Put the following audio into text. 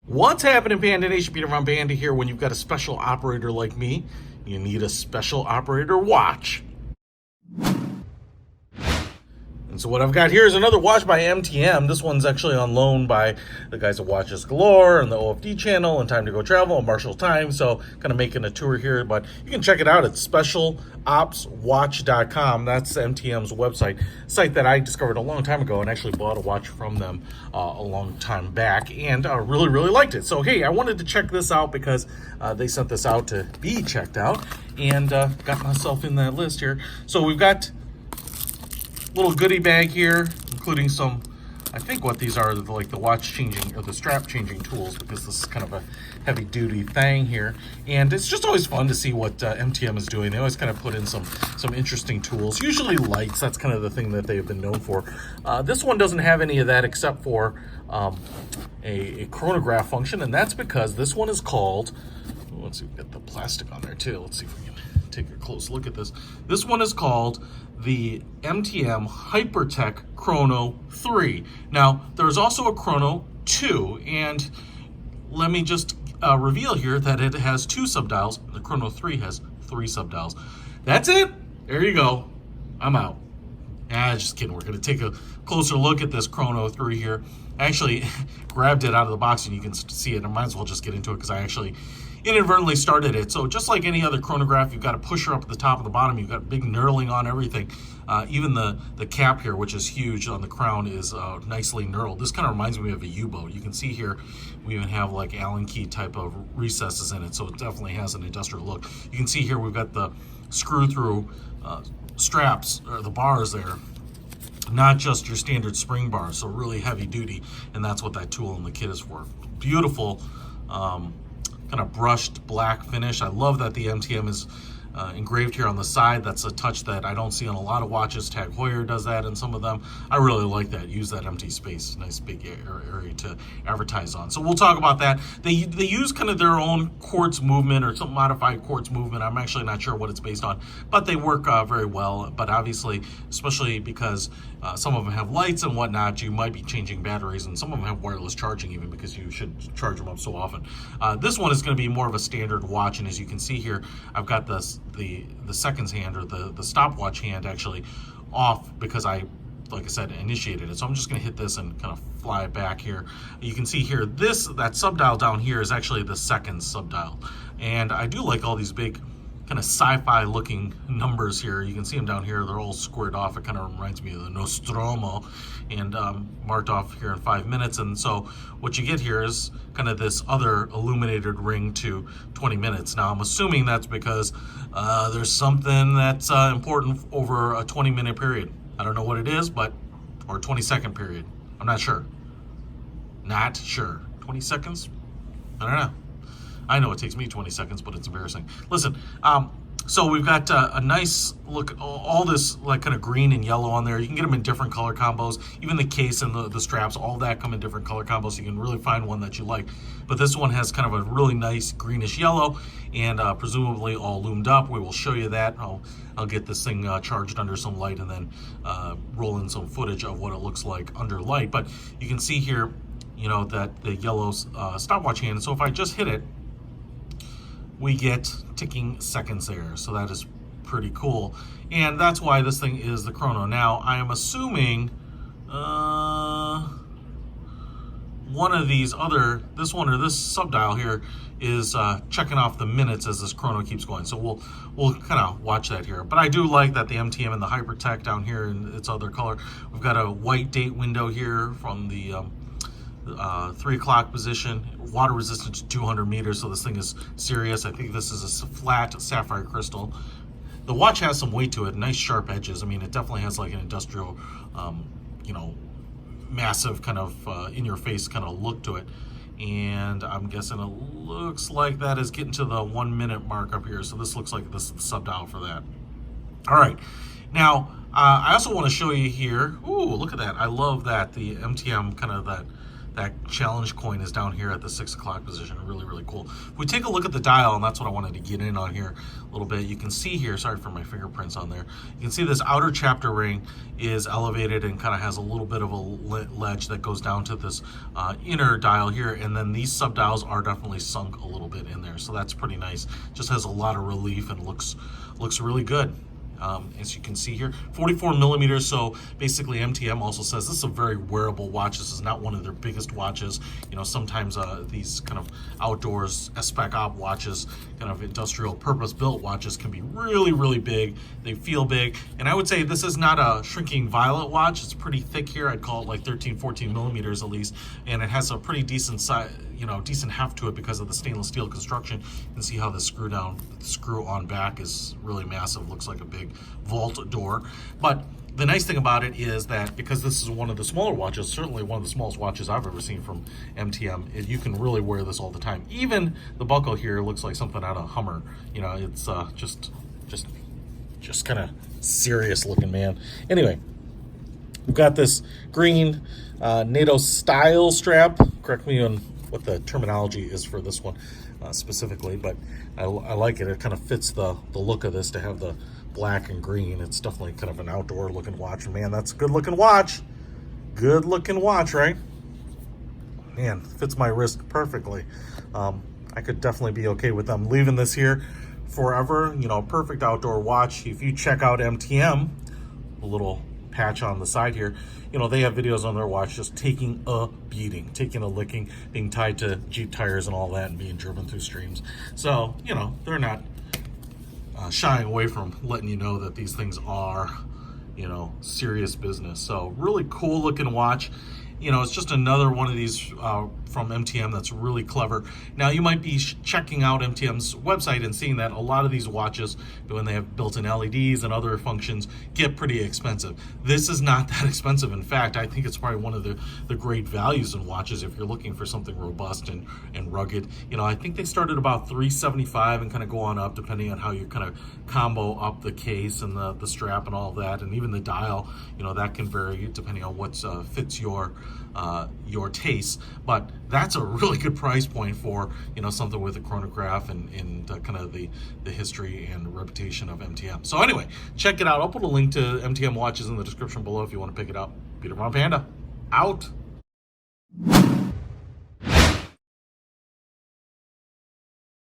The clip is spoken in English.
What's happening, Panda Nation? Peter from Panda here. When you've got a special operator like me, you need a special operator watch. And so what I've got here is another watch by MTM. This one's actually on loan by the guys at Watches Galore and the OFD channel and Time to Go Travel and Marshall Time. So kind of making a tour here, but you can check it out at specialopswatch.com. That's MTM's website, site that I discovered a long time ago and actually bought a watch from them a long time back and really liked it. So, hey, I wanted to check this out because they sent this out to be checked out and got myself in that list here. So we've got little goodie bag here, including some, I think what these are, like the watch changing or the strap changing tools, because this is kind of a heavy duty thing here. And it's just always fun to see what MTM is doing. They always kind of put in some interesting tools, usually lights. That's kind of the thing that they've been known for. This one doesn't have any of that except for a chronograph function, and that's because this one is called, let's see, we've got the plastic on there too. Let's see if we can take a close look at this. This one is called the MTM Hypertec Chrono 3. Now, there's also a Chrono 2, and let me just reveal here that it has 2 subdials. The Chrono 3 has 3 subdials. That's it. There you go. I'm out. Just kidding. We're going to take a closer look at this Chrono 3 here. I actually grabbed it out of the box, and you can see it. I might as well just get into it because I actually inadvertently started it. So just like any other chronograph, you've got a pusher up at the top and the bottom. You've got big knurling on everything. Even the cap here, which is huge on the crown, is nicely knurled. This kind of reminds me of a U-boat. You can see here we even have like Allen key type of recesses in it, so it definitely has an industrial look. You can see here we've got the screw-through straps, or the bars there, not just your standard spring bars, so really heavy duty, and that's what that tool in the kit is for. Beautiful kind of brushed black finish. I love that the MTM is engraved here on the side. That's a touch that I don't see on a lot of watches. Tag Heuer does that in some of them. I really like that. Use that empty space, nice big area to advertise on. So we'll talk about that. They use kind of their own quartz movement or some modified quartz movement. I'm actually not sure what it's based on, but they work very well. But obviously, especially because some of them have lights and whatnot, you might be changing batteries, and some of them have wireless charging even, because you should charge them up so often. This one is going to be more of a standard watch, and as you can see here, I've got the seconds hand, or the stopwatch hand, actually off because like I said, initiated it. So I'm just going to hit this and kind of fly it back here. You can see here, that subdial down here is actually the seconds subdial, and I do like all these big kind of sci-fi looking numbers here. You can see them down here. They're all squared off. It kind of reminds me of the Nostromo, and marked off here in 5 minutes. And so what you get here is kind of this other illuminated ring to 20 minutes. Now I'm assuming that's because there's something that's important over a 20-minute period. I don't know what it is, but, or a 20-second period. I'm not sure. 20 seconds? I don't know. I know it takes me 20 seconds, but it's embarrassing. Listen, so we've got a nice look, all this like kind of green and yellow on there. You can get them in different color combos. Even the case and the straps, all that come in different color combos. So you can really find one that you like. But this one has kind of a really nice greenish yellow, and presumably all loomed up. We will show you that. I'll get this thing charged under some light and then roll in some footage of what it looks like under light. But you can see here, you know, that the yellow stopwatch hand. So if I just hit it, we get ticking seconds there. So that is pretty cool. And that's why this thing is the Chrono. Now, I am assuming one of these this one or this subdial here is checking off the minutes as this Chrono keeps going. So we'll kind of watch that here. But I do like that the MTM and the Hypertec down here in its other color. We've got a white date window here from the 3 o'clock position, water resistant to 200 meters, so this thing is serious. I think this is a flat sapphire crystal. The watch has some weight to it, nice sharp edges. I mean, it definitely has like an industrial, you know, massive kind of in-your-face kind of look to it. And I'm guessing it looks like that is getting to the 1 minute mark up here. So this looks like this is the subdial for that. All right, now I also want to show you here. Ooh, look at that! I love that the MTM kind of that challenge coin is down here at the 6 o'clock position. Really, really cool. If we take a look at the dial, and that's what I wanted to get in on here a little bit, you can see here, sorry for my fingerprints on there, you can see this outer chapter ring is elevated and kind of has a little bit of a ledge that goes down to this inner dial here, and then these subdials are definitely sunk a little bit in there, so that's pretty nice. Just has a lot of relief and looks really good. As you can see here, 44 millimeters. So basically MTM also says this is a very wearable watch. This is not one of their biggest watches. You know, sometimes these kind of outdoors spec op watches, kind of industrial purpose built watches, can be really, really big. They feel big. And I would say this is not a shrinking violet watch. It's pretty thick here. I'd call it like 13, 14 millimeters at least. And it has a pretty decent size, you know, decent heft to it because of the stainless steel construction. You can see how the screw on back is really massive. Looks like a big vault door. But the nice thing about it is that because this is one of the smaller watches, certainly one of the smallest watches I've ever seen from MTM, you can really wear this all the time. Even the buckle here looks like something out of Hummer. You know, it's just kind of serious looking, man. Anyway, we've got this green NATO style strap. Correct me on what the terminology is for this one specifically, but I like it. It kind of fits the look of this to have the black and green. It's definitely kind of an outdoor looking watch. And man, that's a good looking watch. Good looking watch, right? Man, fits my wrist perfectly. I could definitely be okay with them leaving this here forever. You know, perfect outdoor watch. If you check out MTM, a little patch on the side here, you know, they have videos on their watch just taking a beating, taking a licking, being tied to Jeep tires and all that and being driven through streams. So, you know, they're not shying away from letting you know that these things are, you know, serious business. So really cool looking watch. You know, it's just another one of these from MTM that's really clever. Now, you might be checking out MTM's website and seeing that a lot of these watches, when they have built-in LEDs and other functions, get pretty expensive. This is not that expensive. In fact, I think it's probably one of the great values in watches if you're looking for something robust and rugged. You know, I think they start at about $375 and kind of go on up depending on how you kind of combo up the case and the strap and all of that, and even the dial. You know, that can vary depending on what fits your taste. But that's a really good price point for, you know, something with a chronograph and kind of the history and reputation of MTM. So anyway, check it out. I'll put a link to MTM watches in the description below if you want to pick it up. Peter von Panda, out.